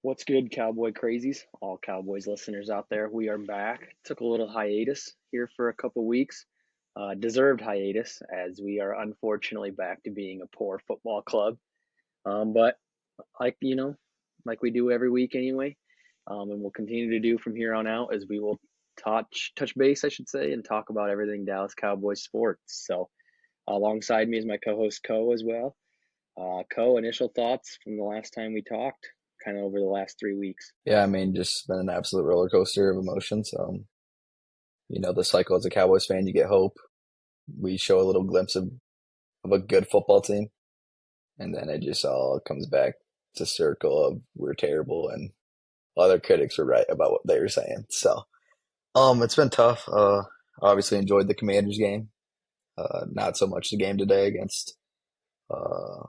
What's good, Cowboy crazies? All Cowboys listeners out there, we are back. Took a little hiatus here for a couple weeks. Deserved hiatus, as we are unfortunately back to being a poor football club. But like like we do every week anyway, and we'll continue to do from here on out as we will touch base, I should say, and talk about everything Dallas Cowboys sports. So alongside me is my co-host Co as well. Co, initial thoughts from the last time we talked, kind of over the last 3 weeks. Yeah, I mean, just been an absolute roller coaster of emotions. The cycle as a Cowboys fan, you get hope. We show a little glimpse of a good football team, and then it just all comes back to circle of we're terrible, and other critics were right about what they were saying. So, it's been tough. Obviously enjoyed the Commanders game. Not so much the game today against uh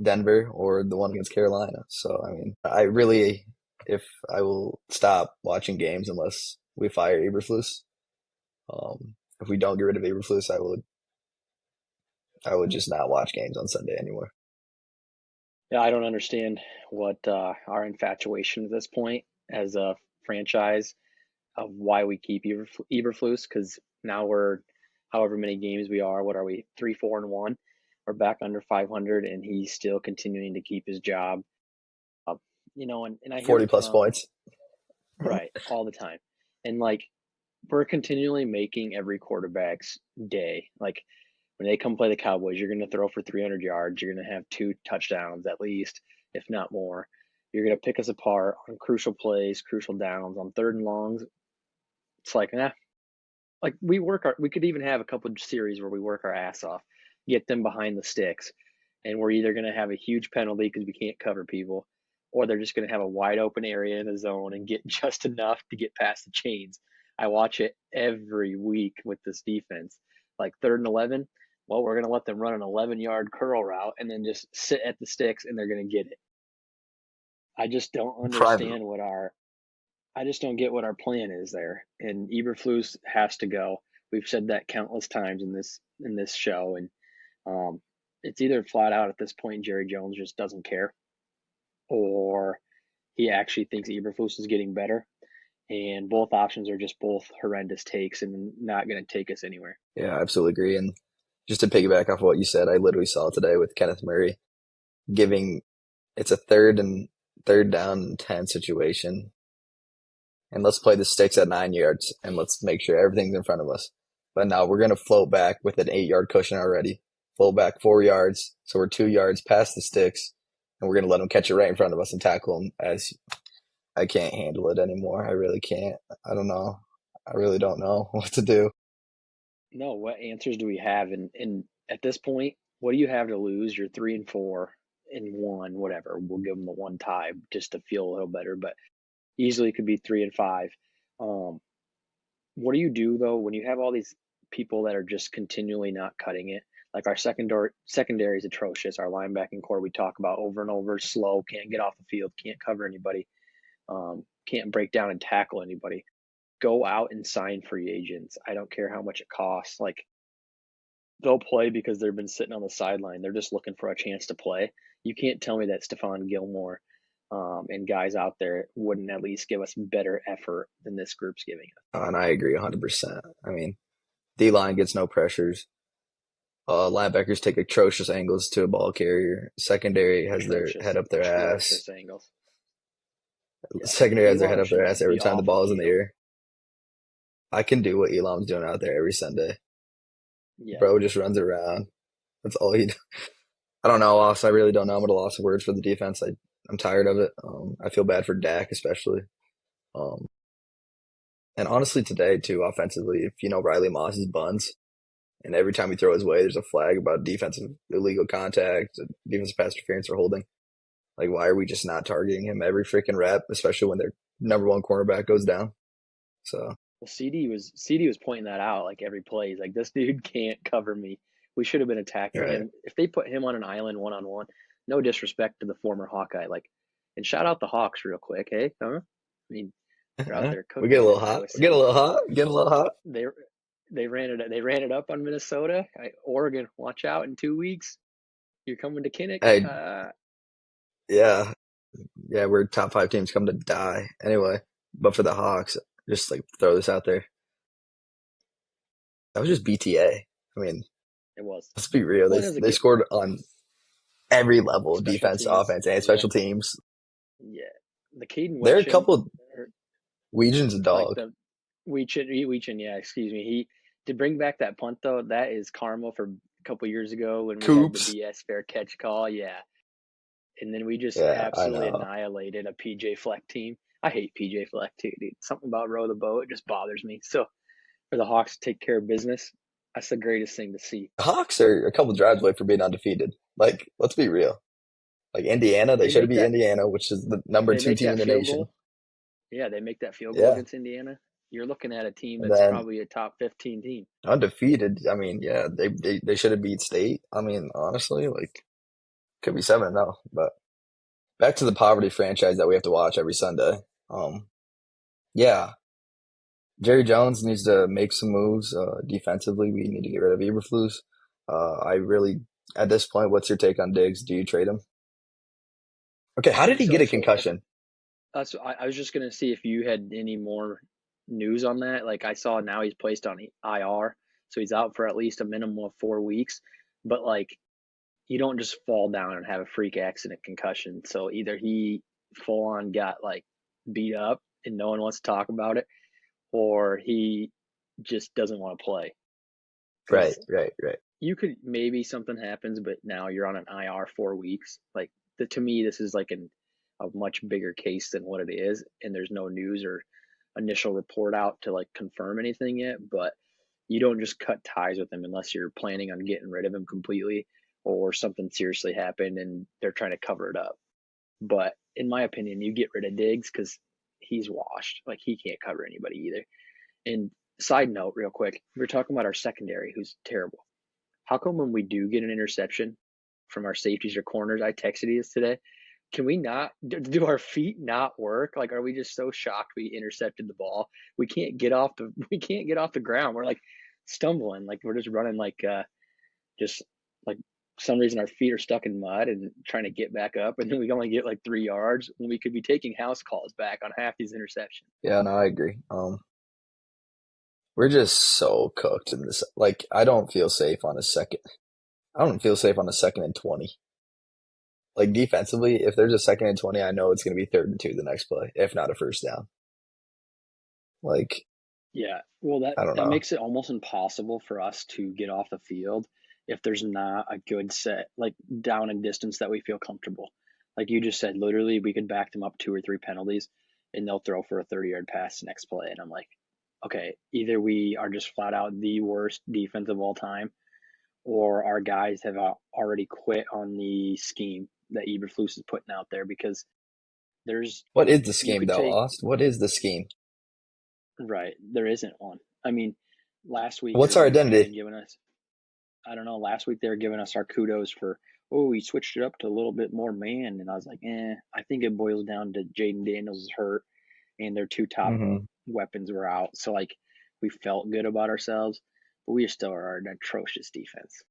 Denver or the one against Carolina. So, I mean, if I will stop watching games unless we fire Eberflus. If we don't get rid of Eberflus, I would just not watch games on Sunday anymore. Yeah, I don't understand what our infatuation at this point as a franchise of why we keep Eberflus, because now we're however many games we are. What are we? 3-4-1. We're back under 500, and he's still continuing to keep his job. Uh, and I hear 40 it plus from points. right all the time, and like we're continually making every quarterback's day. Like when they come play the Cowboys, you're going to throw for 300 yards. You're going to have 2 touchdowns at least, if not more. You're going to pick us apart on crucial plays, crucial downs, on third and longs. It's like, like we could even have a couple of series where we work our ass off, get them behind the sticks, and we're either going to have a huge penalty because we can't cover people, or they're just going to have a wide open area in the zone and get just enough to get past the chains. I watch it every week with this defense. Like third and 11, well, we're going to let them run an 11-yard curl route and then just sit at the sticks and they're going to get it. I just don't Private. understand I just don't get what our plan is there. And Eberflus has to go. We've said that countless times in this show, and um, it's either flat out at this point Jerry Jones just doesn't care, or he actually thinks Eberflus is getting better. And both options are just both horrendous takes and not going to take us anywhere. Yeah, I absolutely agree. And just to piggyback off of what you said, I literally saw today with Kenneth Murray giving it's a third down and 10 situation. And let's play the sticks at 9 yards and let's make sure everything's in front of us. But now we're going to float back with an 8 yard cushion already, float back 4 yards. So we're 2 yards past the sticks and we're going to let them catch it right in front of us and tackle them as I can't handle it anymore. I really can't. I don't know. I really don't know what to do. No, what answers do we have? And at this point, what do you have to lose? You're 3-4 in one, whatever. We'll give them the one tie just to feel a little better, but easily could be 3-5. Um, what do you do though when you have all these people that are just continually not cutting it? Like our secondary is atrocious. Our linebacking core we talk about over and over, slow, can't get off the field, can't cover anybody, can't break down and tackle anybody. Go out and sign free agents. I don't care how much it costs. Like they'll play because they've been sitting on the sideline. They're just looking for a chance to play. You can't tell me that Stephon Gilmore and guys out there wouldn't at least give us better effort than this group's giving us. And I agree 100%. I mean, D line gets no pressures. Linebackers take atrocious angles to a ball carrier. Secondary has their Atrocious, head up their ass. atrocious angles. Yeah, Secondary has their head Elam up their should ass just every be time the off the ball is in the field. air. I can do what Elam's doing out there every Sunday. Yeah, Bro just runs around. That's all he. I don't know, Loss. I really don't know. I'm at a loss of words for the defense. I'm tired of it. I feel bad for Dak especially. Um, and honestly, today too, offensively, if you know Riley Moss's buns, and every time he throws his way, there's a flag about defensive illegal contact, defensive pass interference or holding. Like, why are we just not targeting him every freaking rep, especially when their number one cornerback goes down? So, well, CD was pointing that out like every play. He's like, this dude can't cover me. We should have been attacking right. him. If they put him on an island one on one, no disrespect to the former Hawkeye, like, and shout out the Hawks real quick, hey, huh? I mean, they're out there We get a cooking it little in hot. Iowa We get a City. little hot. Get a little hot. They they ran it up on Minnesota. Oregon, watch out in 2 weeks. You're coming to Kinnick. Hey, yeah. Yeah, we're top five teams come to die anyway. But for the Hawks, just like throw this out there. That was just BTA. I mean, It was. let's be real. Well, They it was a they good scored on every level, special defense, teams. offense, and Yeah, special teams. yeah. The Caden There are a Wetchin, couple. Weejan's a like dog. the Weechin, yeah, excuse me. He to bring back that punt though, that is karma for a couple years ago when we had the Coops. BS fair catch call. Yeah, and then we just Yeah, I absolutely know. annihilated a PJ Fleck team. I hate PJ Fleck too, dude. Something about row the boat just bothers me. So for the Hawks to take care of business, that's the greatest thing to see. The Hawks are a couple drives away from being undefeated. Like, let's be real. Like Indiana, they They should make be that Indiana, which is the number they two make team that in the field nation. goal. Yeah, they make that field goal Yeah. against Indiana. You're looking at a team And that's then probably a top 15 team. undefeated, I mean, yeah, they should have beat State. I mean, honestly, like could be 7-0. But back to the poverty franchise that we have to watch every Sunday. Yeah, Jerry Jones needs to make some moves defensively. We need to get rid of Eberflus. I really, at this point, what's your take on Diggs? Do you trade him? Okay, I how did think he get so. a So concussion? I was just gonna see if you had any more news on that. Like I saw now he's placed on IR, so he's out for at least a minimum of 4 weeks. But like you don't just fall down and have a freak accident concussion. So either he full on got like beat up and no one wants to talk about it, or he just doesn't want to play. Right, Because right, right. you could maybe something happens, but now you're on an IR 4 weeks. Like to me, this is like a much bigger case than what it is, and there's no news or initial report out to like confirm anything yet. But you don't just cut ties with him unless you're planning on getting rid of him completely, or something seriously happened and they're trying to cover it up. But in my opinion, you get rid of Diggs because he's washed. Like he can't cover anybody either. And side note, real quick, we were talking about our secondary, who's terrible. How come when we do get an interception from our safeties or corners, I texted you this today, can we not do our feet not work? Like, are we just so shocked we intercepted the ball? We can't get off the ground. We're like stumbling, like we're just running just like some reason our feet are stuck in mud and trying to get back up, and then we only get like 3 yards when we could be taking house calls back on half these interceptions. Yeah, no, I agree. We're just so cooked in this. Like, I don't feel safe on a second. I don't feel safe on a 2nd and 20. Like defensively, if there's a 2nd and 20, I know it's going to be 3rd and 2 the next play, if not a first down. Like, Yeah, well, I don't that know. makes it almost impossible for us to get off the field if there's not a good set, like down and distance that we feel comfortable. Like you just said, literally, we could back them up 2 or 3 penalties, and they'll throw for a 30-yard pass the next play. And I'm like, okay, either we are just flat out the worst defense of all time, or our guys have already quit on the scheme that Eberflus is putting out there because there's What is the you scheme could though, take Lost? What is the scheme? right. There isn't one. I mean, last week What's our everybody was kind of identity? giving us, I don't know, last week they were giving us our kudos for, oh, we switched it up to a little bit more man. And I was like, I think it boils down to Jaden Daniels is hurt and their two top Hmm. weapons were out. So, like, we felt good about ourselves, but we still are an atrocious defense.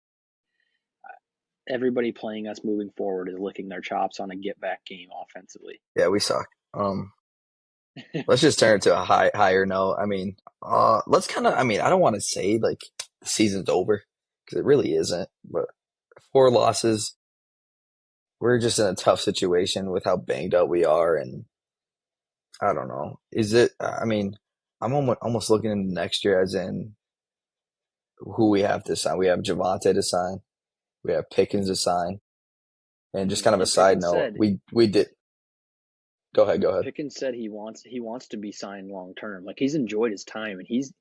Everybody playing us moving forward is licking their chops on a get back game offensively. Yeah, we suck. Let's just turn it to a higher note. I mean, let's kind of. I mean, I don't want to say like the season's over because it really isn't. But 4 losses, we're just in a tough situation with how banged up we are, and I don't know. Is it? I mean, I'm almost looking into next year as in who we have to sign. We have Javante to sign. We have Pickens to sign. And just kind of a And side note, we did. Go ahead. Go ahead. Pickens said he wants to be signed long term. Like he's enjoyed his time, and he's.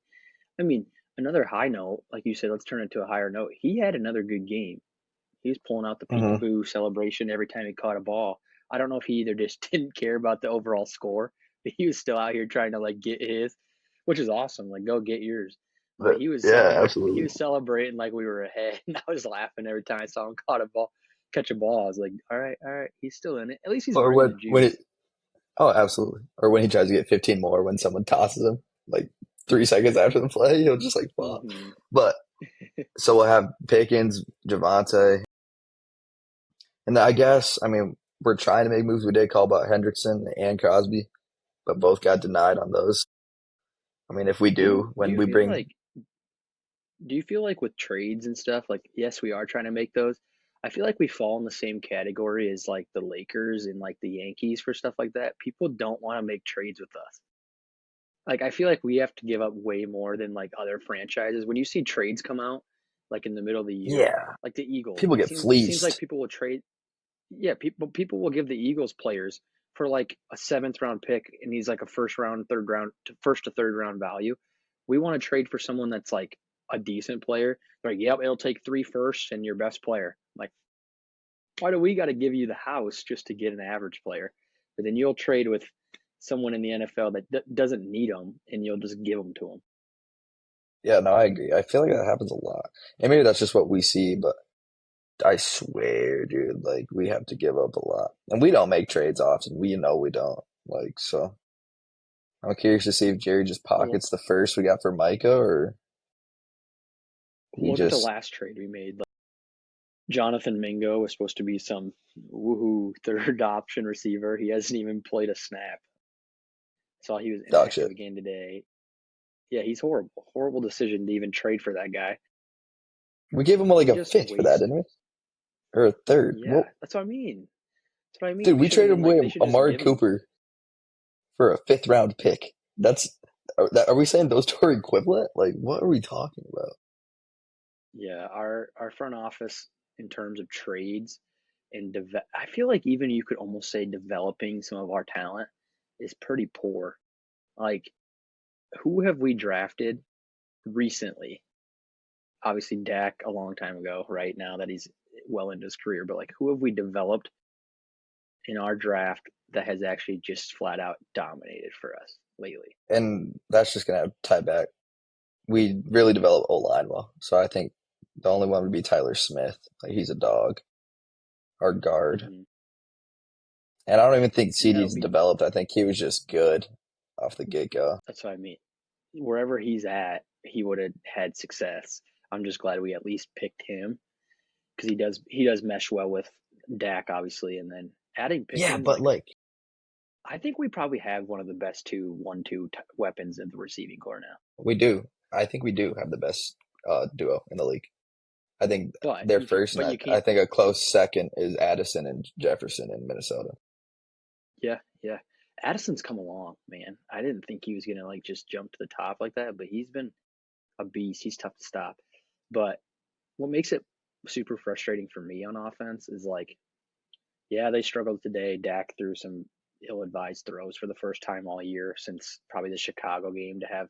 I mean, another high note, like you said, let's turn it to a higher note. He had another good game. He was pulling out the Hmm. peekaboo celebration every time he caught a ball. I don't know if he either just didn't care about the overall score, but he was still out here trying to like get his, which is awesome. Like go get yours. But But yeah, he absolutely. was celebrating like we were ahead, and I was laughing every time I saw him catch a ball. I was like, all right, he's still in it. At least he's Or bringing the when juice. it, oh, absolutely. Or when he tries to get 15 more when someone tosses him, like 3 seconds after the play, he'll just like fall. Mm-hmm. But so we'll have Pickens, Javante, and I guess I mean we're trying to make moves. We did call about Hendrickson and Crosby, but both got denied on those. I mean, if we Who do, do when you we feel bring, like do you feel like with trades and stuff, like yes, we are trying to make those. I feel like we fall in the same category as like the Lakers and like the Yankees for stuff like that. People don't want to make trades with us. Like I feel like we have to give up way more than like other franchises. When you see trades come out like in the middle of the year, yeah, like the Eagles, people it get seems like fleeced. people will trade. Yeah, people will give the Eagles players for like a seventh round pick, and he's like a first round, third round, first to third round value. We want to trade for someone that's like a decent player. They're like, yep, it'll take three firsts and your best player. Like, why do we got to give you the house just to get an average player? But then you'll trade with someone in the NFL that doesn't need them, and you'll just give them to them. Yeah, no, I agree. I feel like that happens a lot. And maybe that's just what we see, but I swear, dude, like we have to give up a lot. And we don't make trades often. We know we don't. Like, so I'm curious to see if Jerry just Well, pockets the first we got for Micah or he look at the just last trade we made. Like, Jonathan Mingo was supposed to be some woohoo third option receiver. He hasn't even played a snap. Saw he was dog inactive shit. again today. Yeah, he's horrible. Horrible decision to even trade for that guy. We gave him like We a just fifth for that, waste. didn't we? Or a third. Yeah, Well, that's what I mean. That's what I mean. dude, We we should have traded been like, away they should just Amari given him. Cooper for a fifth round pick. That's are we saying those two are equivalent? Like, what are we talking about? Yeah, our front office in terms of trades and I feel like even you could almost say developing some of our talent is pretty poor. Like, who have we drafted recently? Obviously, Dak a long time ago, right now that he's well into his career, but like, who have we developed in our draft that has actually just flat out dominated for us lately? And that's just gonna tie back. We really developed O line well, so I think the only one would be Tyler Smith. Like he's a dog, our guard. Hmm. And I don't even think And that'll CD's be developed. I think he was just good off the get go. that's what I mean. Wherever he's at, he would have had success. I'm just glad we at least picked him because he does mesh well with Dak, obviously, and then adding Yeah, Pickens. but Like, like I think we probably have one of the best two weapons in the receiving core now. we do. I think we do have the best duo in the league. I think But they're you can, first, and but you I can't. think a close second is Addison and Jefferson in Minnesota. Yeah, yeah. Addison's come along, man. I didn't think he was gonna like just jump to the top like that, but he's been a beast. He's tough to stop. But what makes it super frustrating for me on offense is like, yeah, they struggled today. Dak threw some ill-advised throws for the first time all year since probably the Chicago game to have,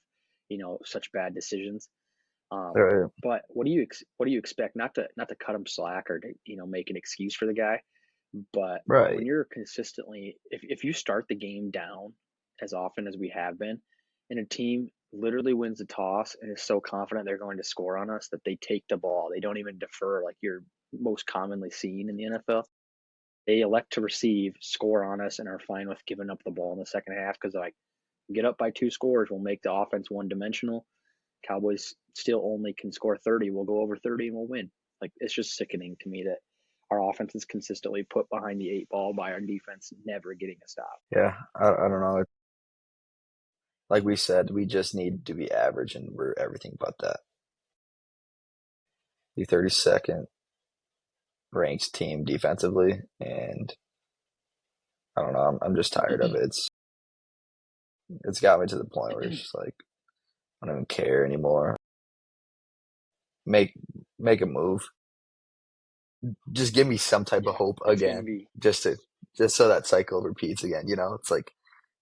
such bad decisions. Um, Right. but what do you expect? Not to cut him slack or to make an excuse for the guy, but when Right. you're consistently, if you start the game down as often as we have been, and a team literally wins the toss and is so confident they're going to score on us that they take the ball, they don't even defer like you're most commonly seen in the NFL. They elect to receive, score on us, and are fine with giving up the ball in the second half because like get up by two scores, we'll make the offense one dimensional. Cowboys still only can score 30. We'll go over 30 and we'll win. Like it's just sickening to me that our offense is consistently put behind the eight ball by our defense never getting a stop. Yeah. I don't know. Like we said, we just need to be average, and we're everything but that. The 32nd ranked team defensively, and I don't know. I'm just tired of it. It's got me to the point where it's just like I don't even care anymore. Make make a move. Just give me some type of Yeah, hope it's gonna again, be. just to just so that cycle repeats again. You know, it's like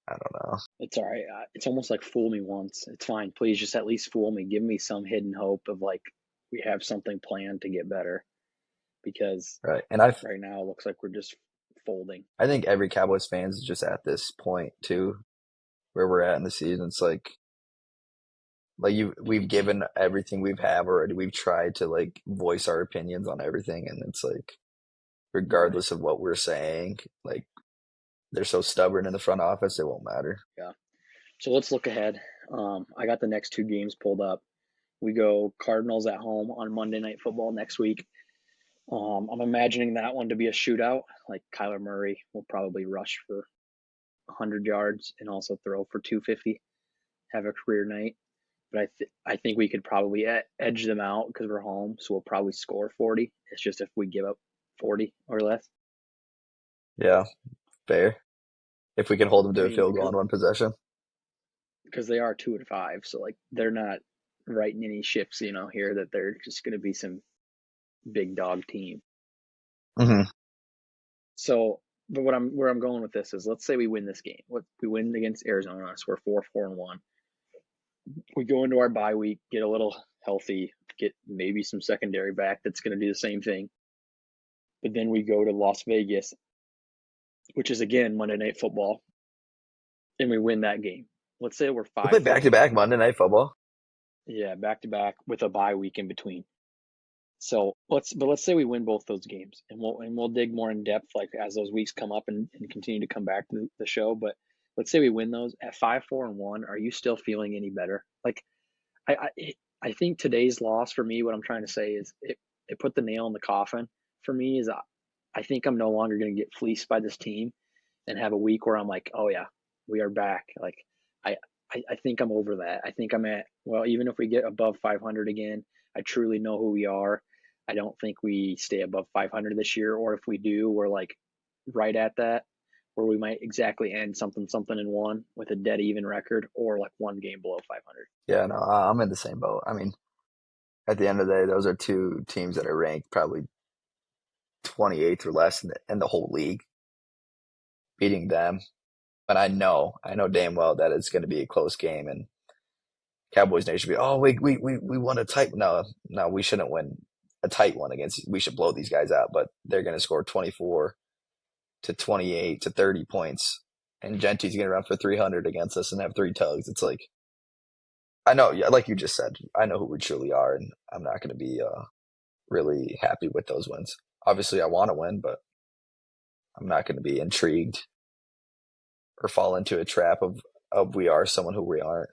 I don't know. It's all right. It's almost like fool me once. It's fine. Please just at least fool me. Give me some hidden hope of like we have something planned to get better because Right. And I right now it looks like we're just folding. I think every Cowboys fans is just at this point too, where we're at in the season. It's like we've given everything we've have already. We've tried to like voice our opinions on everything, and it's like Right. regardless of what we're saying, like they're so stubborn in the front office, it won't matter. Yeah. So let's look ahead. I got the next two games pulled up. We go Cardinals at home on Monday Night Football next week. I'm imagining that one to be a shootout. Like Kyler Murray will probably rush for 100 yards and also throw for 250, have a career night. But I think we could probably edge them out because we're home, so we'll probably score 40. It's just if we give up 40 or less. Yeah, fair. If we can hold them I to a mean, field goal on one possession. because they are 2-5, so like they're not writing any ships, here that they're just going to be some big dog team. Hmm. So, but where I'm going with this is, let's say we win this game. What we win against Arizona, so we're 4-4-1. We go into our bye week, get a little healthy, get maybe some secondary back that's going to do the same thing. But then we go to Las Vegas, which is again Monday Night Football, and we win that game. Let's say we're We five, play four, back and to back one. Monday Night Football. Yeah, back to back with a bye week in between. So let's say we win both those games, and we'll dig more in depth like as those weeks come up and continue to come back to the show. But let's say we win those at 5-4-1. Are you still feeling any better? Like I think today's loss for me, what I'm trying to say is it put the nail in the coffin for me. Is I think I'm no longer going to get fleeced by this team and have a week where I'm like, oh yeah, we are back. Like I, I think I'm over that. I think I'm at, well, even if we get above 500 again, I truly know who we are. I don't think we stay above 500 this year, or if we do, we're like right at that, where we might exactly end something something in one with a dead even record, or like one game below 500. Yeah, no, I'm in the same boat. I mean, at the end of the day, those are two teams that are ranked probably 28th or less in the whole league. Beating them, but I know damn well that it's going to be a close game, and Cowboys Nation be, oh, we won a tight. No, no, we shouldn't win a tight one against. We should blow these guys out, but they're going to score 24 to 28 to 30 points, and Genty's going to run for 300 against us and have three tugs. It's like I know, yeah, like you just said, I know who we truly are, and I'm not going to be really happy with those wins. Obviously, I want to win, but I'm not going to be intrigued or fall into a trap of we are someone who we aren't.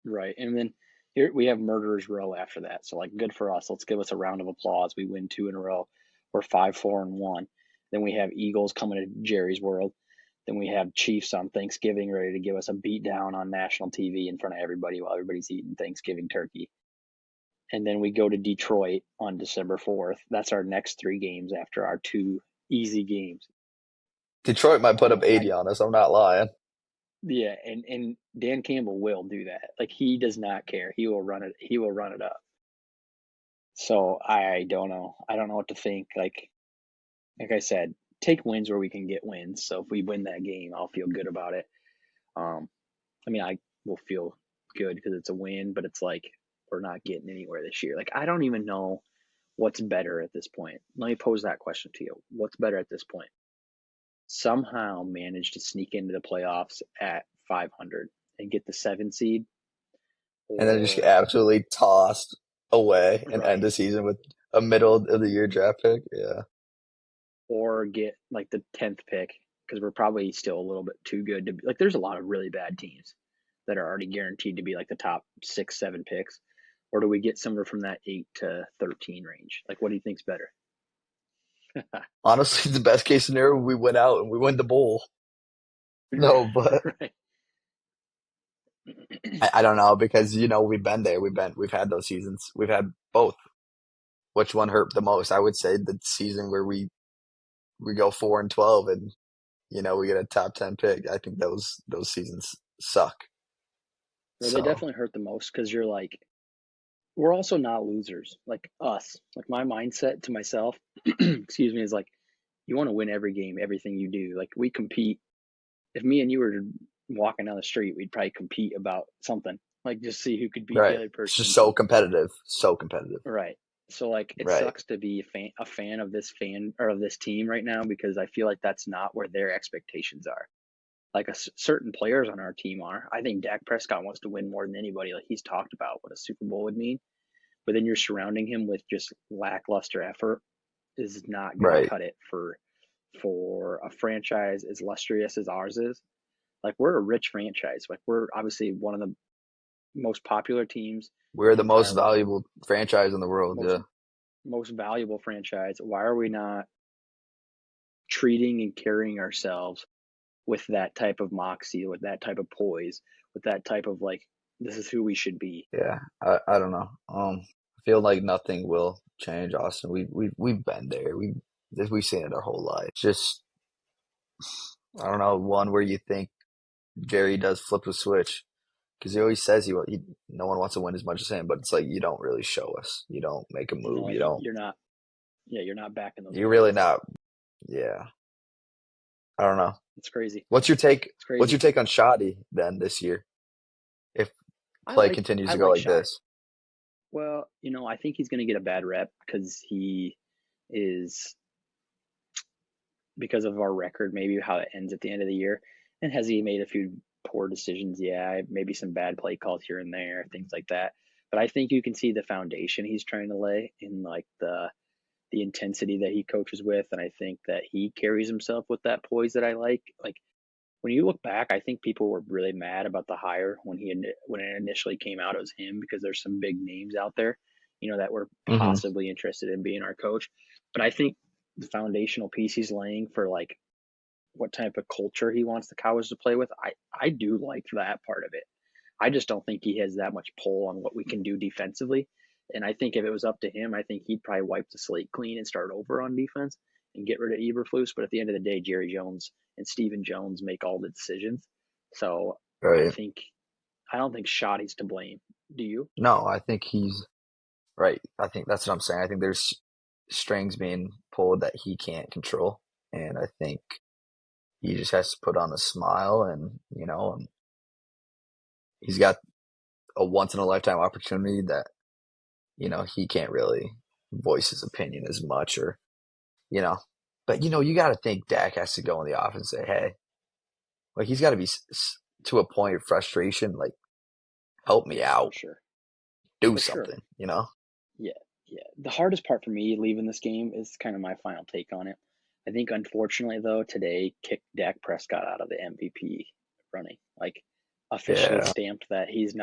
Right. And then here we have Murderers Row after that. So like good for us. Let's give us a round of applause. We win two in a row. We're 5-4-1. Then we have Eagles coming to Jerry's World. Then we have Chiefs on Thanksgiving ready to give us a beat down on national TV in front of everybody while everybody's eating Thanksgiving turkey. And then we go to Detroit on December 4th. That's our next three games after our two easy games. Detroit might put up And I 80 on us. I'm not lying. Yeah, and Dan Campbell will do that. Like he does not care. He will run it. He will run it up. So I don't know. I don't know what to think. Like I said, take wins where we can get wins. So if we win that game, I'll feel good about it. Um, I mean, I will feel good because it's a win, but it's like we're not getting anywhere this year. Like I don't even know what's better at this point. Let me pose that question to you. What's better at this point? Somehow manage to sneak into the playoffs at 500 and get the 7 seed, And then just get or absolutely tossed away and end right, the season with a middle of the year draft pick. Yeah. or get like the 10th pick, because we're probably still a little bit too good to be like. There's a lot of really bad teams that are already guaranteed to be like the top 6, 7 picks, or do we get somewhere from that 8 to 13 range? Like, what do you think's better? Honestly, the best case scenario, we win out and we win the bowl. No, but Right. I don't know because we've been there. We've had those seasons. We've had both. Which one hurt the most? I would say the season where we go 4-12 and we get a top 10 pick. I think those seasons suck. Well, they So definitely hurt the most because you're like, we're also not losers like us. Like my mindset to myself, excuse me, is like, you want to win every game, everything you do. Like we compete. If me and you were walking down the street, we'd probably compete about something, like just see who could beat the right, other it's just person. so competitive, so competitive. Right. So like it Right, sucks to be a fan of this fan or of this team right now, because I feel like that's not where their expectations are. Like certain players on our team are. I think Dak Prescott wants to win more than anybody. Like he's talked about what a Super Bowl would mean, but then you're surrounding him with just lackluster effort is not going to right. cut it for a franchise as illustrious as ours is. Like we're a rich franchise. Like we're obviously one of the most popular teams We're in the the most entire league, valuable franchise in the world. most Yeah, most valuable franchise. Why are we not treating and carrying ourselves with that type of moxie, with that type of poise, with that type of like, this is who we should be? Yeah, I don't know. I feel like nothing will change, Austin. We've been there. We've seen it our whole life. Just I don't know, one where you think Jerry does flip the switch because he always says he no one wants to win as much as him, but it's like you don't really show us. You don't make a move. No, You don't. you're not. Yeah, you're not backing those You're really wins. not. Yeah, I don't know. It's crazy. What's your take? It's What's your crazy. take on Shoddy then this year? If I play like continues I to go like like Shy. this, Well, I think he's going to get a bad rep is because of our record, maybe how it ends at the end of the year. And has he made a few poor decisions? Yeah, maybe some bad play calls here and there, things like that. But I think you can see the foundation he's trying to lay in like the intensity that he coaches with, and I think that he carries himself with that poise that I like. Like when you look back, I think people were really mad about the hire when it initially came out. It was him because there's some big names out there, that were hmm possibly interested in being our coach. But I think the foundational piece he's laying for like what type of culture he wants the Cowboys to play with, I do like that part of it. I just don't think he has that much pull on what we can do defensively. And I think if it was up to him, I think he'd probably wipe the slate clean and start over on defense and get rid of Eberflus. But at the end of the day, Jerry Jones and Stephen Jones make all the decisions. So I right? think I don't think Shoddy's to blame. Do you? No, I think he's right. I think that's what I'm saying. I think there's strings being pulled that he can't control, and I think he just has to put on a smile, and he's got a once in a lifetime opportunity that he can't really voice his opinion as much, or you know. But you got to think Dak has to go in the office and say, "Hey, like he's got to be to a point of frustration, like help me For out, sure. do For sure. something." Yeah, yeah. The hardest part for me leaving this game is kind of my final take on it. I think, unfortunately, though, today kicked Dak Prescott out of the MVP running. Like, officially Yeah. stamped that he's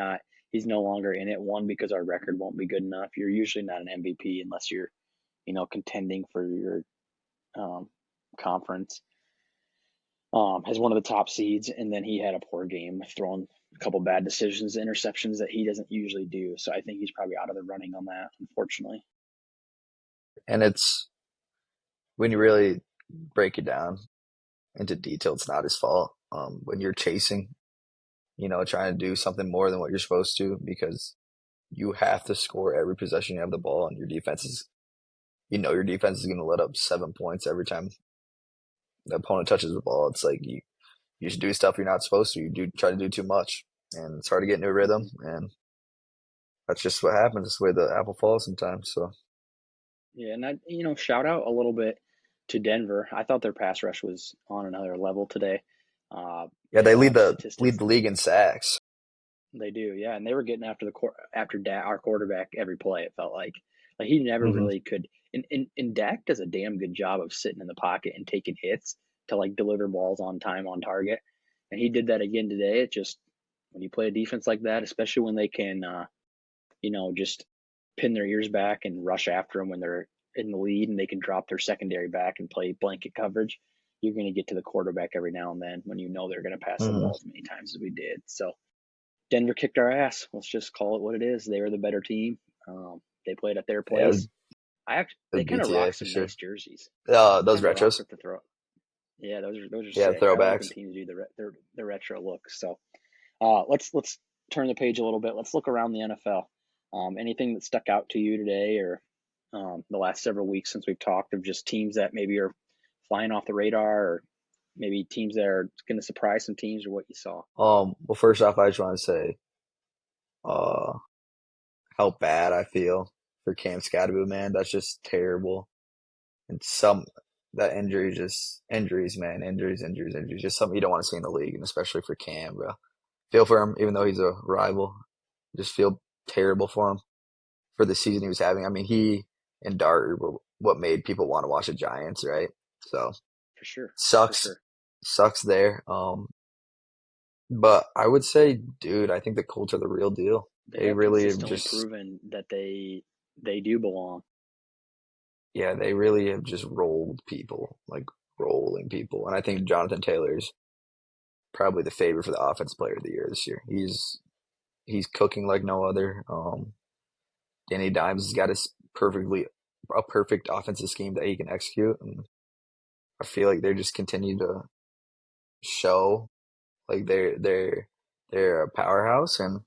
no longer in it. One, because our record won't be good enough. You're usually not an MVP unless you're, contending for your um, conference as one of the top seeds. And then he had a poor game, throwing a couple bad decisions, interceptions that he doesn't usually do. So I think he's probably out of the running on that, unfortunately. And it's when you really break it down into detail, it's not his fault. When you're chasing, trying to do something more than what you're supposed to, because you have to score every possession you have the ball, and your defense is going to let up 7 points every time the opponent touches the ball. It's like you should do stuff you're not supposed to. You do try to do too much, and it's hard to get into a rhythm, Mm-hmm. and that's just what happens. It's the way the apple falls sometimes. So Yeah, and shout out a little bit to Denver. I thought their pass rush was on another level today. yeah, They they don't lead have the lead statistics. the league in sacks. They do, yeah, and they were getting after our quarterback every play. It felt like he never hmm really could. And Dak does a damn good job of sitting in the pocket and taking hits to like deliver balls on time on target. And he did that again today. It just when you play a defense like that, especially when they can just pin their ears back and rush after them when they're in the lead and they can drop their secondary back and play blanket coverage. You're going to get to the quarterback every now and then when you know they're going to pass the hmm ball as many times as we did. So Denver kicked our ass. Let's just call it what it is. They were the better team. They played at their Yeah, place. They the kind of BTA rock for some sure. nice jerseys. Those Kind of rock retros. with the throw. Yeah, those are Yeah, sick. I like when throwbacks. teams do the retro looks. So let's turn the page a little bit. Let's look around the NFL. Anything that stuck out to you today, or the last several weeks since we've talked, of just teams that maybe are flying off the radar, or maybe teams that are going to surprise some teams, or what you saw? Well, first off, I just want to say, uh, how bad I feel for Cam Scadaboo, man. That's just terrible. And that injuries, man, injuries. Just something you don't want to see in the league, and especially for Cam, bro. Feel for him, even though he's a rival. Just feel terrible for him for the season he was having. I mean, he and Dart were what made people want to watch the Giants, right? So For sure, for sucks, sure. sucks there. But I would say, dude, I think the Colts are the real deal. They They have really have consistently just proven that they do belong. Yeah, they really have just rolled people, like rolling people. And I think Jonathan Taylor's probably the favorite for the offense player of the year this year. He's cooking like no other. Danny Dimes has got a perfect offensive scheme that he can execute, and I feel like they're just continue to show like they're a powerhouse, and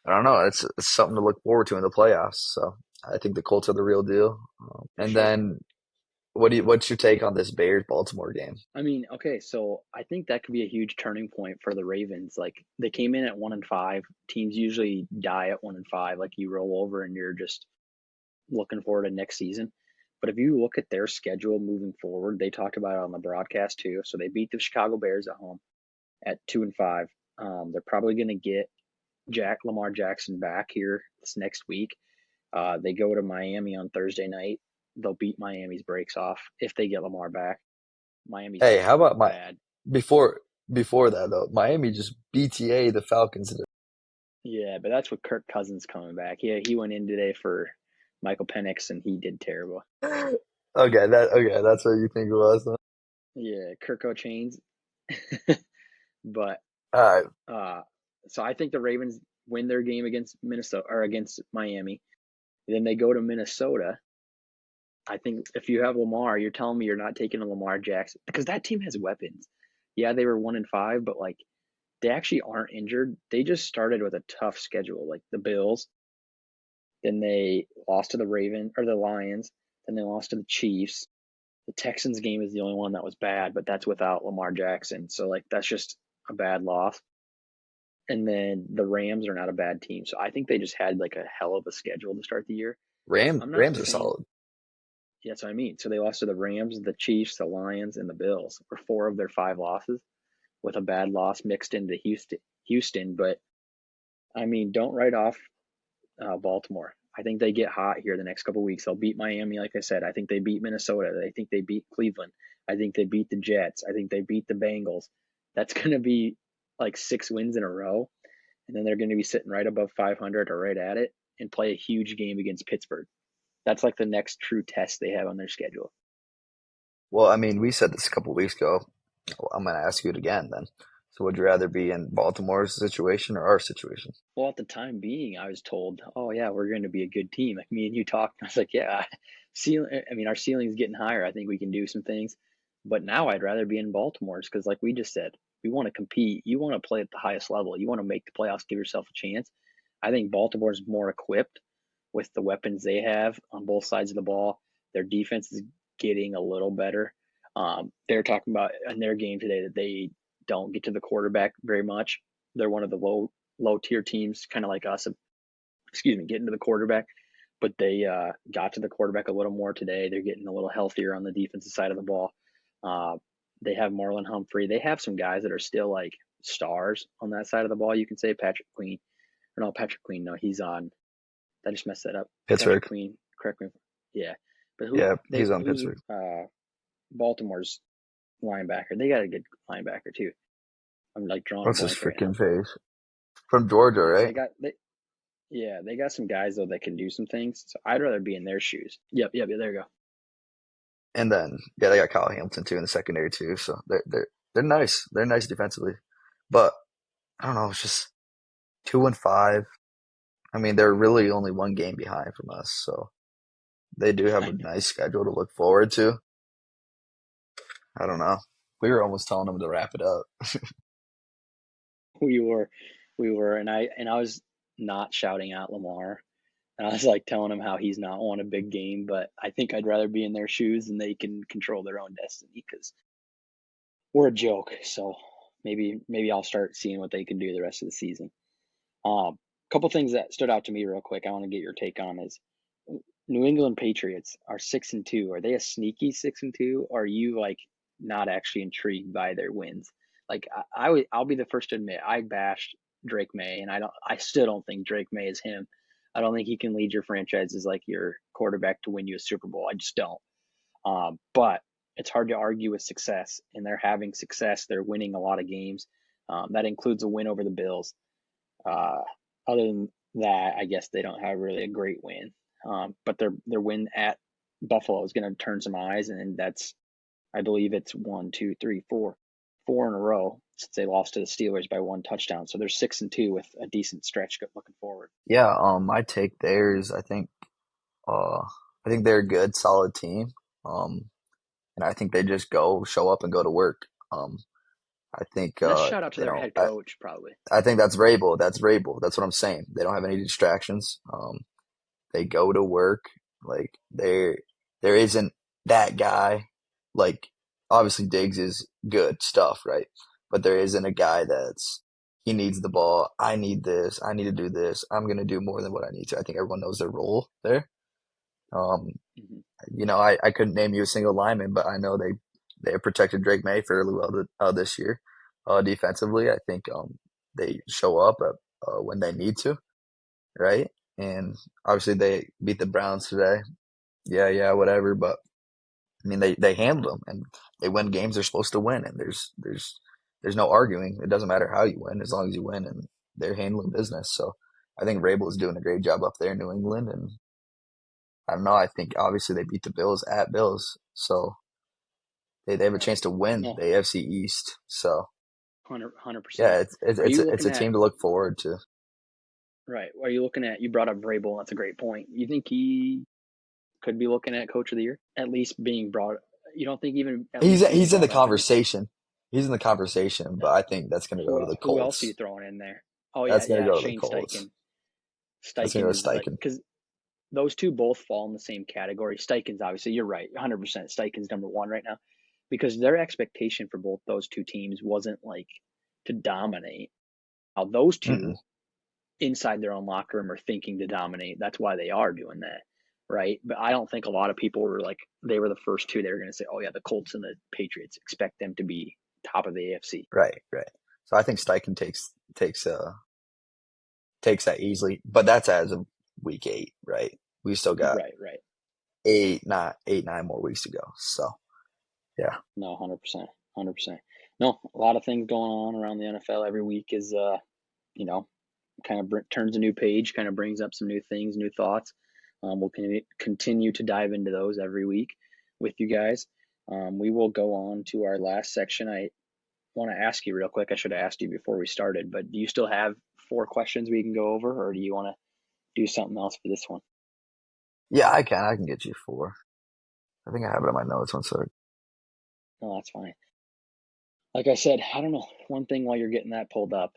I don't know, it's something to look forward to in the playoffs. So I think the Colts are the real deal. for And sure. then what's your take on this Bears Baltimore game? I mean, okay, so I think that could be a huge turning point for the Ravens. Like they came in at 1-5. Teams usually die at 1-5. Like you roll over and you're just looking forward to next season. But if you look at their schedule moving forward, they talked about it on the broadcast too. So they beat the Chicago Bears at home at 2-5. They're probably going to get Lamar Jackson back here this next week. They go to Miami on Thursday night. They'll beat Miami's brakes off if they get Lamar back. Miami's Hey, how about my bad. before before that though? Miami just BTA the Falcons. Yeah, but that's with Kirk Cousins coming back. Yeah, he went in today for Michael Penix and he did terrible. Okay, that's what you think it was. Huh? Yeah, Kirko chains. But All right. uh so I think the Ravens win their game against Minnesota or against Miami. Then they go to Minnesota. I think if you have Lamar, you're telling me you're not taking a Lamar Jackson because that team has weapons. Yeah, they were 1-5, but like they actually aren't injured. They just started with a tough schedule, like the Bills. Then they lost to the Ravens or the Lions. Then they lost to the Chiefs. The Texans game is the only one that was bad, but that's without Lamar Jackson. So like that's just a bad loss. And then the Rams are not a bad team. So I think they just had like a hell of a schedule to start the year. I'm not Rams are saying solid. yeah, that's what I mean. So they lost to the Rams, the Chiefs, the Lions, and the Bills were four of their five losses with a bad loss mixed into Houston, but I mean, don't write off Baltimore. I think they get hot here the next couple of weeks. They'll beat Miami, like I said. I think they beat Minnesota. I think they beat Cleveland. I think they beat the Jets. I think they beat the Bengals. That's going to be like 6 wins in a row. And then they're going to be sitting right above 500 or right at it and play a huge game against Pittsburgh. That's like the next true test they have on their schedule. Well, I mean, we said this a couple weeks ago. Well, I'm going to ask you it again then. So would you rather be in Baltimore's situation or our situation? Well, at the time being, I was told, "Oh yeah, we're going to be a good team." Like me and you talked, I was like, "Yeah, I mean, our ceiling's getting higher. I think we can do some things." But now I'd rather be in Baltimore's because, like we just said, we want to compete. You want to play at the highest level. You want to make the playoffs, give yourself a chance. I think Baltimore's more equipped with the weapons they have on both sides of the ball. Their defense is getting a little better. They're talking about in their game today that they don't get to the quarterback very much. They're one of the low tier teams, kind of like us. Excuse me, getting to the quarterback, but they got to the quarterback a little more today. They're getting a little healthier on the defensive side of the ball. Uh, they have Marlon Humphrey. They have some guys that are still like stars on that side of the ball. You can say Patrick Queen, or no, Patrick Queen. No, he's on. I just messed that up. Patrick Pittsburgh. Queen. Correct me. Yeah, but Yeah, he's on who's Pittsburgh. Baltimore's linebacker? They got a good linebacker too. I'm like drawing a What's his blank right now. freaking face? From Georgia, Yeah, right? they got some guys though that can do some things. So I'd rather be in their shoes. Yep. There you go. And then yeah, they got Kyle Hamilton too in the secondary too. So they're nice. They're nice defensively, but I don't know. It's just 2-5. I mean, they're really only one game behind from us, so they do have I a know nice schedule to look forward to. I don't know. We were almost telling them to wrap it up. we were, and I was not shouting at Lamar, and I was like telling him how he's not won a big game, but I think I'd rather be in their shoes and they can control their own destiny because we're a joke. So maybe I'll start seeing what they can do the rest of the season. Couple things that stood out to me real quick. I want to get your take on is New England Patriots are 6-2. Are they a sneaky 6-2? Or are you like not actually intrigued by their wins? Like I'll be the first to admit I bashed Drake May, and I still don't think Drake May is him. I don't think he can lead your franchise as like your quarterback to win you a Super Bowl. I just don't. But it's hard to argue with success, and they're having success. They're winning a lot of games. That includes a win over the Bills. Uh, Other than that, I guess they don't have really a great win. But their win at Buffalo is going to turn some eyes, and that's, I believe it's 4 in a row since they lost to the Steelers by 1 touchdown. So they're 6-2 with a decent stretch looking forward. Yeah, my take there is uh I think they're a good, solid team. Um, and I think they just show up and go to work. I think And that's shout out to they their don't. head coach, probably. I think that's Rabel. That's Rabel. That's what I'm saying. They don't have any distractions. They go to work. Like there isn't that guy. Like obviously Diggs is good stuff, right? But there isn't a guy that's he needs the ball. I need this. I need to do this. I'm gonna do more than what I need to. I think everyone knows their role there. Um, Mm-hmm. I couldn't name you a single lineman, but I know they have protected Drake May fairly well this year. Defensively, I think they show up when they need to, right? And obviously they beat the Browns today. Yeah, whatever. But I mean, they handled them and they win games they're supposed to win, and there's no arguing. It doesn't matter how you win as long as you win, and they're handling business. So I think Rabel is doing a great job up there in New England, and I don't know. I think obviously they beat the Bills at Bills, so they have a Right. chance to win No, the AFC East. So 100%. yeah, Are you it's looking a at team to look forward to. right? Are you looking at? You brought up Vrabel. That's a great point. You think he could be looking at Coach of the Year? At least being brought. You don't think even at least being He's in the brought up in it? conversation. He's in the conversation, but I think that's going to go to the Who else are you Colts. throwing in there? Oh yeah, That's going to yeah. go to the Shane Colts. Steichen. That's going to Steichen go is to like Steichen. because those two both fall in the same category. Steichen's obviously you're right, 100%. Steichen's number one right now because their expectation for both those two teams wasn't like to dominate. Now those Mm-mm. two inside their own locker room are thinking to dominate. That's why they are doing that, right? But I don't think a lot of people were like they were the first two. They were going to say, "Oh yeah, the Colts and the Patriots expect them to be top of the AFC." Right. So I think Steichen takes that easily, but that's as of week 8, right? We still got Right, right. 9 more weeks to go. So yeah, No, 100%, 100%. No, a lot of things going on around the NFL every week is you know, kind of turns a new page, kind of brings up some new things, new thoughts. We'll continue to dive into those every week with you guys. We will go on to our last section. I want to ask you real quick. I should have asked you before we started, but do you still have 4 questions we can go over, or do you want to do something else for this one? yeah, I can get you 4. I think I have it in my notes. One sec. No, that's fine. Like I said, I don't know. One thing while you're getting that pulled up,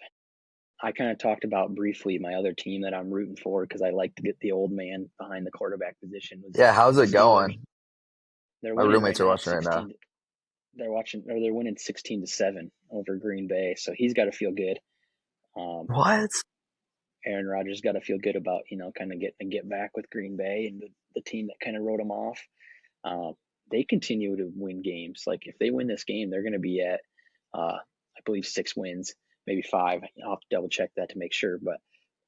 I kind of talked about briefly my other team that I'm rooting for because I like to get the old man behind the quarterback position was Yeah, how's the it Steelers. going? They're My winning right roommates are now watching right now. 16. They're winning 16-7 over Green Bay. So he's got to feel good. Um, What? Aaron Rodgers got to feel good about, kind of getting a get back with Green Bay and the team that kind of wrote him off. Um, they continue to win games. Like if they win this game, they're going to be at, I believe, 6 wins, maybe 5. I'll have to double check that to make sure. But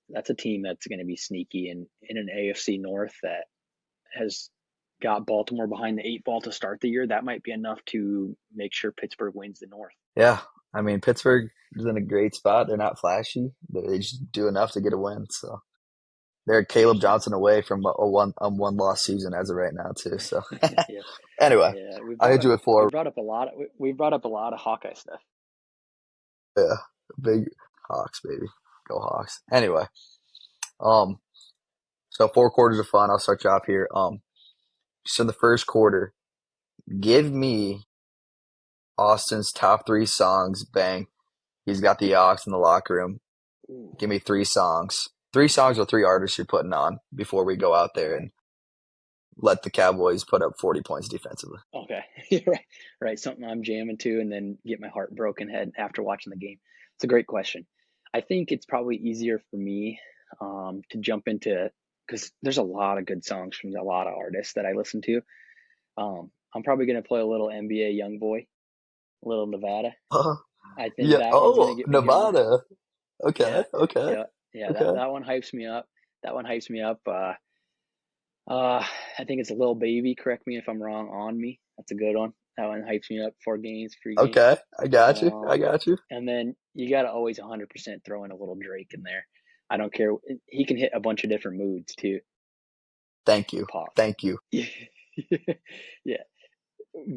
that's a team that's going to be sneaky in an AFC North that has got Baltimore behind the 8 ball to start the year. That might be enough to make sure Pittsburgh wins the North. Yeah, I mean Pittsburgh is in a great spot. They're not flashy, but they just do enough to get a win. So they're Caleb 100%. Johnson away from a one loss season as of right now too. So Yeah, anyway, yeah. I hit you with We 4. brought up a lot. We brought up a lot of Hawkeye stuff. Yeah, big Hawks, baby. Go Hawks. Anyway, um, so 4 quarters of fun. I'll start you off here. So in the first quarter, give me Austin's top 3 songs. Bang. He's got the aux in the locker room. Ooh, Give me 3 songs. 3 songs or 3 artists you're putting on before we go out there okay, and let the Cowboys put up 40 points defensively. okay. You're right, right. Something I'm jamming to, and then get my heart broken head after watching the game. It's a great question. I think it's probably easier for me to jump into because there's a lot of good songs from a lot of artists that I listen to. I'm probably gonna play a little NBA YoungBoy, a little Nevada. I think Yeah. that one's gonna Oh, get me going. Nevada. Okay. Yeah, Okay. yeah, yeah. That Okay. that one hypes me up. That one hypes me up. Uh, I think it's a little baby. Correct me if I'm wrong. On me. That's a good one. That one hypes me up. 4 games, free game. Okay. I got you. I Um, got you. and then you got to always 100% throw in a little Drake in there. I don't care. He can hit a bunch of different moods too. Thank you. Pause. Thank you. Yeah,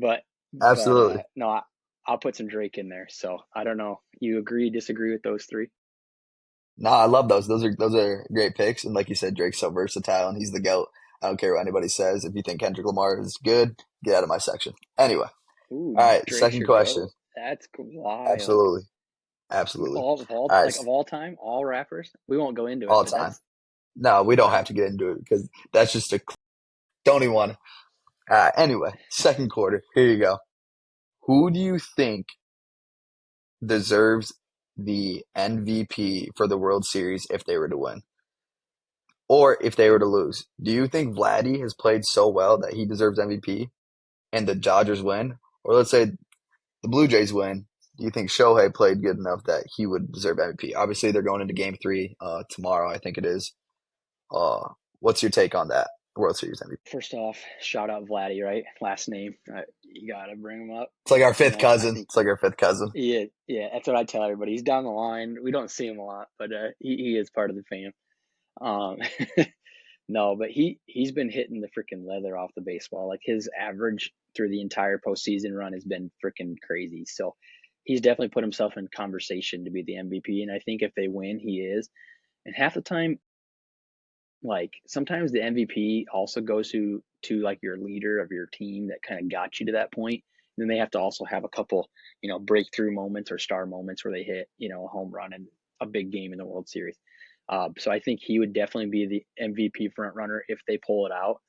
but Absolutely. no, I'll put some Drake in there. So I don't know. You agree, disagree with those three? No, I love those. Those are great picks. And like you said, Drake's so versatile and he's the GOAT. I don't care what anybody says. If you think Kendrick Lamar is good, get out of my section. Anyway, Ooh, all right, Drake's second your question. goat. That's wild. Absolutely. Absolutely. All All right, like of all time, all rappers. We won't go into it, all but time. that's No, we don't have wow. to get into it because that's just a don't even want to. Anyway, second quarter. Here you go. Who do you think deserves the MVP for the World Series if they were to win? Or if they were to lose? Do you think Vladdy has played so well that he deserves MVP and the Dodgers win? Or let's say the Blue Jays win. Do you think Shohei played good enough that he would deserve MVP? Obviously, they're going into game three tomorrow, I think it is. Uh, what's your take on that World Series MVP? First off, shout out Vladdy, right? Last name, you gotta bring him up. It's like our You fifth know, I cousin. think It's like our fifth cousin. yeah, yeah. That's what I tell everybody. He's down the line. We don't see him a lot, but he is part of the fam. Um, no, but he's been hitting the freaking leather off the baseball. Like his average through the entire postseason run has been freaking crazy. So he's definitely put himself in conversation to be the MVP. And I think if they win, he is. And half the time, like sometimes the MVP also goes to like your leader of your team that kind of got you to that point. And then they have to also have a couple, breakthrough moments or star moments where they hit, a home run in a big game in the World Series. So I think he would definitely be the MVP front runner if they pull it out.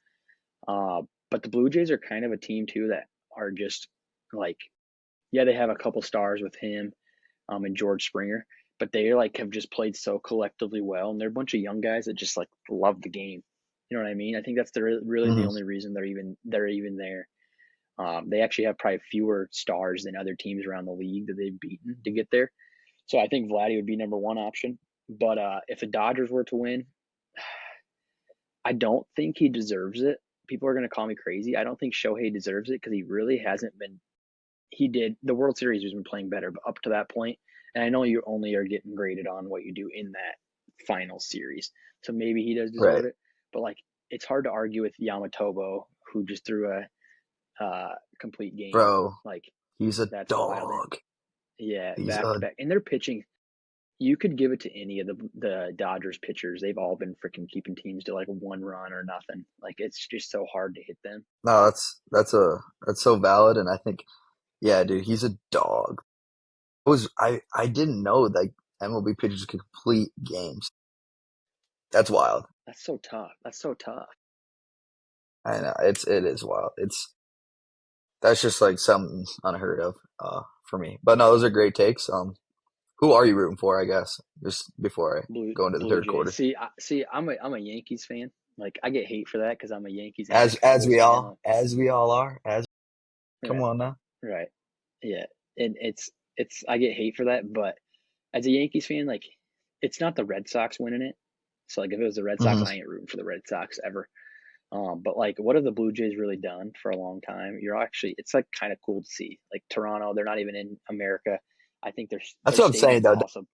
But the Blue Jays are kind of a team too that are just like, yeah, they have a couple stars with him, and George Springer, but they like have just played so collectively well, and they're a bunch of young guys that just like love the game. You know what I mean? I think that's really the Hmm. only reason they're even there. They actually have probably fewer stars than other teams around the league that they've beaten to get there. So I think Vladdy would be number one option. But if the Dodgers were to win, I don't think he deserves it. People are going to call me crazy. I don't think Shohei deserves it because he really hasn't been. He did the World Series. He's been playing better, but up to that point, and I know you only are getting graded on what you do in that final series, so maybe he does deserve Right. it. But like, it's hard to argue with Yamatobo, who just threw a complete game. Bro, Like he's a that's wild. And dog. yeah, He's back to a back, and they're pitching. You could give it to any of the Dodgers pitchers. They've all been freaking keeping teams to like one run or nothing. Like it's just so hard to hit them. no, that's so valid and I think yeah, dude, he's a dog. I didn't know like MLB pitchers could complete games. That's wild. That's so tough. That's so tough. I know it is wild. That's just like something unheard of for me. But no, those are great takes. Who are you rooting for? I guess just before I go into the Blue third Jays. quarter, See, I'm a Yankees fan. Like I get hate for that because I'm a Yankees and a as Cowboys we fan. all Like, as we all are. As come right, on now. right, yeah. And it's I get hate for that, but as a Yankees fan, like it's not the Red Sox winning it. So like if it was the Red Sox, Hmm. I ain't rooting for the Red Sox ever. But like, what have the Blue Jays really done for a long time? It's like kind of cool to see. Like Toronto, they're not even in America. I think That's their what I'm saying stadium's though. also.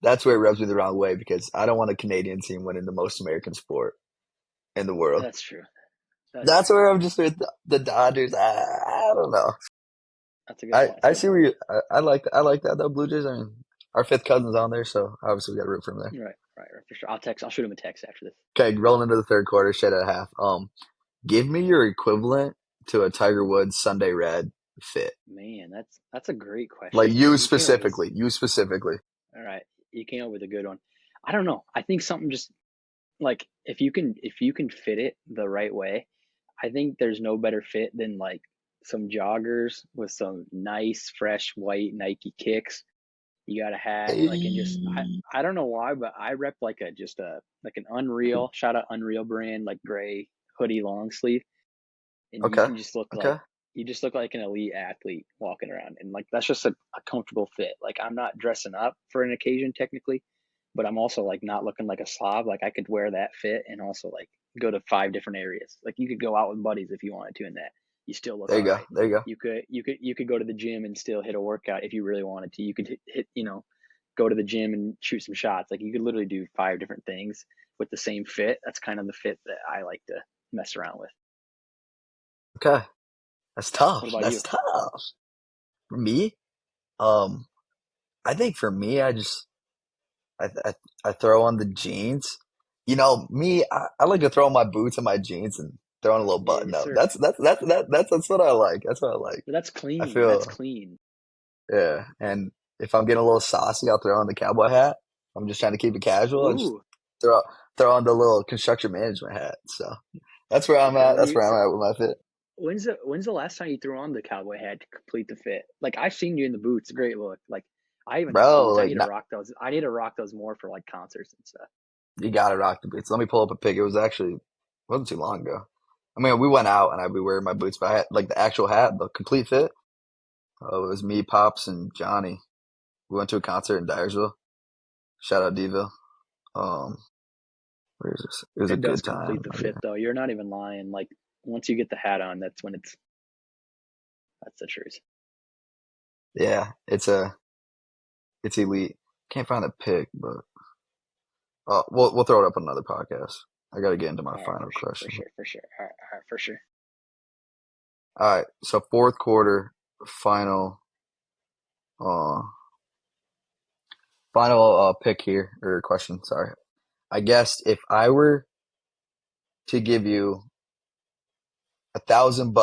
That's where it rubs me the wrong way because I don't want a Canadian team winning the most American sport in the world. That's true. That's That's true. where I'm just with the Dodgers. I don't know. That's a good point. That's I a good see where point. I like that though. Blue Jays. I mean, our fifth cousin's on there, so obviously we got to root for him there. Right, for sure. I'll shoot him a text after this. Okay, rolling into the third quarter, shed at half. Give me your equivalent to a Tiger Woods Sunday Red fit. Man, that's a great Like question. You came up with you specifically. all right. You came up with a good one. I don't know. I think something just like if you can fit it the right way, I think there's no better fit than like some joggers with some nice fresh white Nike kicks. You got a hat like and just Hey. I don't know why, but I rep like a just a like an Unreal shout out Unreal brand like gray hoodie long sleeve, and Okay. Okay. you just look like an elite athlete walking around, and like that's just a comfortable fit. Like I'm not dressing up for an occasion technically, but I'm also like not looking like a slob. Like I could wear that fit and also like go to five different areas. Like you could go out with buddies if you wanted to in that. You still look There you all go. right. There you go. You could go to the gym and still hit a workout if you really wanted to. You could hit go to the gym and shoot some shots. Like you could literally do five different things with the same fit. That's kind of the fit that I like to mess around with. Okay, that's What tough. about That's you? tough. For me, um, I think for me, I throw on the jeans. I like to throw on my boots and my jeans and throw on a little button Yes, up. sir. That's what I like. That's what I like. But that's I clean. That's feel clean. yeah. And if I'm getting a little saucy, I'll throw on the cowboy hat. I'm just trying to keep it casual and just Ooh. throw throw on the little construction management hat. So that's where I'm Okay. at. That's where I'm at with my fit, When's the last time you threw on the cowboy hat to complete the fit? Like I've seen you in the boots. Great look. Like I even have bro. boots. I Like, need to not, rock those. I need to rock those more for like concerts and stuff. you gotta rock the boots. Let me pull up a pic. It was actually wasn't too long ago. I mean, we went out and I'd be wearing my boots, but I had like the actual hat, the complete fit. It was me, Pops, and Johnny. We went to a concert in Dyersville. Shout out Diva. Um, where is this? It was a It does good complete time. the Oh, fit yeah. though. You're not even lying. Like once you get the hat on, that's the truth. Yeah, it's elite. Can't find the pic, but we'll throw it up on another podcast. I got to get into my All right, final for sure, for question. sure, for sure. All right, for sure. All right, so fourth quarter final, uh, final pick here or question. Sorry, I guess if I were to give you $1,000,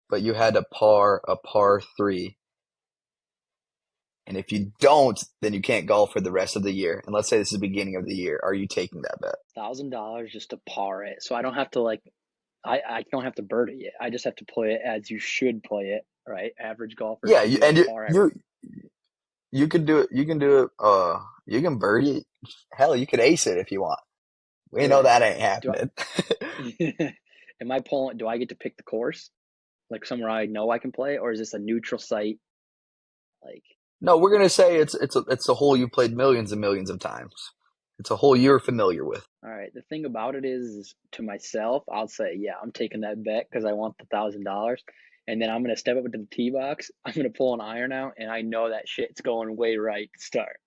but you had to par a par three, and if you don't, then you can't golf for the rest of the year. And let's say this is the beginning of the year, are you taking that bet? $1,000 just to par it, so I don't have to like I don't have to bird it yet. I just have to play it as you should play it, right? Average golfer Yeah, should be able and to par average. you can do it. You can do it. You can birdie. Hell, you could ace it if you want. We know Really? that ain't Do happening. I am I pulling? Do I get to pick the course like somewhere I know I can play, or is this a neutral site? Like, No, we're gonna say it's a hole you played millions and millions of times. It's a hole you're familiar with. all right. The thing about it is to myself, I'll say, yeah, I'm taking that bet because I want the $1,000, and then I'm gonna step up into the tee box. I'm gonna pull an iron out, and I know that shit's going way right to start.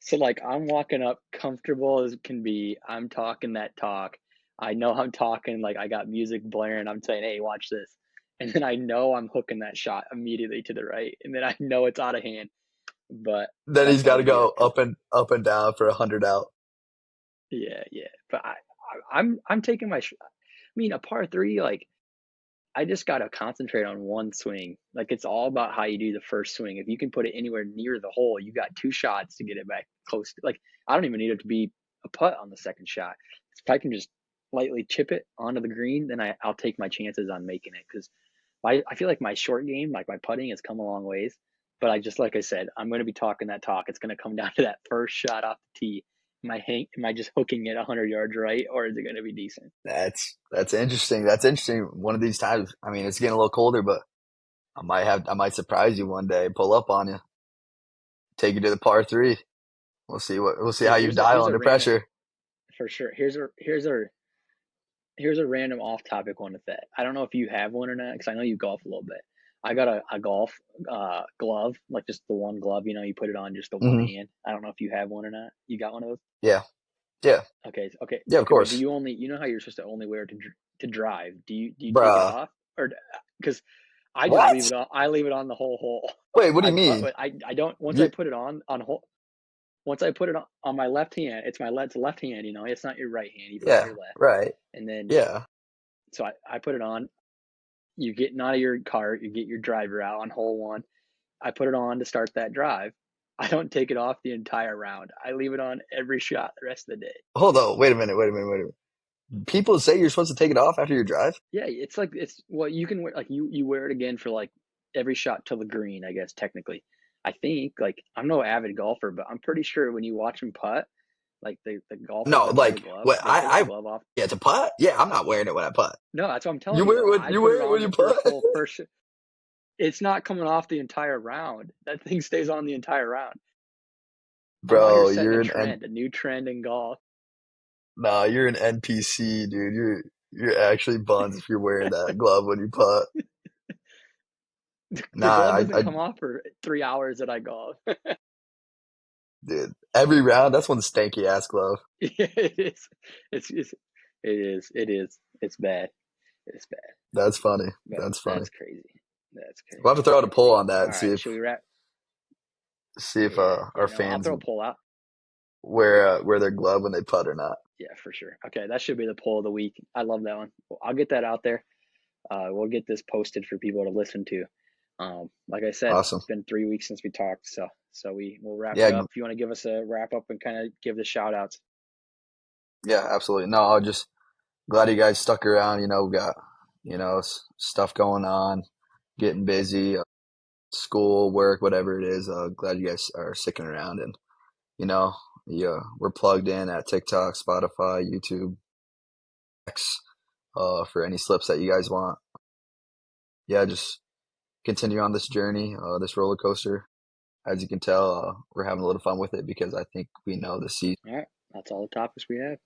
So like I'm walking up comfortable as can be. I'm talking that talk. I know I'm talking like I got music blaring. I'm saying, "Hey, watch this." And then I know I'm hooking that shot immediately to the right. And then I know it's out of hand. But Then he's that's how got I to do go it cuz up and down for 100 out. yeah, yeah. But I'm taking my I mean, a par 3 like I just got to concentrate on one swing. Like it's all about how you do the first swing. If you can put it anywhere near the hole, you got two shots to get it back close. Like I don't even need it to be a putt on the second shot. If I can just lightly chip it onto the green, then I'll take my chances on making it because I feel like my short game, like my putting, has come a long ways. But I just like I said, I'm going to be talking that talk. It's going to come down to that first shot off the tee. Am I just hooking it 100 yards right, or is it going to be decent? That's interesting. That's interesting. One of these times, I mean, it's getting a little colder, but I might surprise you one day, pull up on you, take you to the par three. We'll see how Dude, you dial here's a under random pressure. for sure. Here's a random off topic one with that. I don't know if you have one or not because I know you golf a little bit. I got a golf glove, like just the one glove. You put it on just the one Hmm. hand. I don't know if you have one or not. You got one of those? Yeah, yeah, Okay, okay, yeah. Of okay. But do course, you only how you're supposed to only wear it to drive? Do you take it bruh. off or because I just leave What? it on? I leave it on the whole hole. Wait, what do I you putt mean? with I don't once I You put it on hole once I put it on my left hand. It's left hand. It's not your right hand. You put it on yeah, your left, right. and then Yeah. so I put it on. You're getting out of your cart, you get your driver out on hole one. I put it on to start that drive. I don't take it off the entire round. I leave it on every shot the rest of the day. Hold on. Wait a minute. Wait a minute. Wait a minute. People say you're supposed to take it off after your drive. Yeah, it's like it's well, you can wear like you wear it again for like every shot till the green, I guess technically. I think like I'm no avid golfer, but I'm pretty sure when you watch them putt, like the golfers No, that wear the like glove, what they take the glove off. yeah, to putt. Yeah, I'm not wearing it when I putt. No, that's what I'm You telling you wear though. it when I put it when on you the putt. first hole, first. It's not coming off the entire round. That thing stays on the entire round. I'm out here Bro, setting a new trend in golf. you're an NPC, dude. You're actually buns if you're wearing that glove when you putt. The glove Nah, doesn't come off for 3 hours that I golf. dude. Every round, that's one stanky ass glove. It is. It's it is. It is. It's bad. It's bad, That's funny. but That's funny. that's crazy. That's We'll have to throw out a poll crazy. on that All and right, should we wrap? see if Yeah, our no, I'll fans throw a poll out. wear their glove when they putt or not. Yeah, for sure. Okay, that should be the poll of the week. I love that one. Well, I'll get that out there. We'll get this posted for people to listen to. Like I said, Awesome. it's been 3 weeks since we talked, so we'll wrap it Yeah, up. If you want to give us a wrap up and kind of give the shout outs. yeah, absolutely. No, I'll just glad you guys stuck around. We got stuff going on, getting busy, school, work, whatever it is. Glad you guys are sticking around, and you know, yeah, we're plugged in at TikTok, Spotify, YouTube, X, for any slips that you guys want. Yeah, just continue on this journey, this roller coaster. As you can tell, we're having a little fun with it because I think we know the season. All right, that's all the topics we have.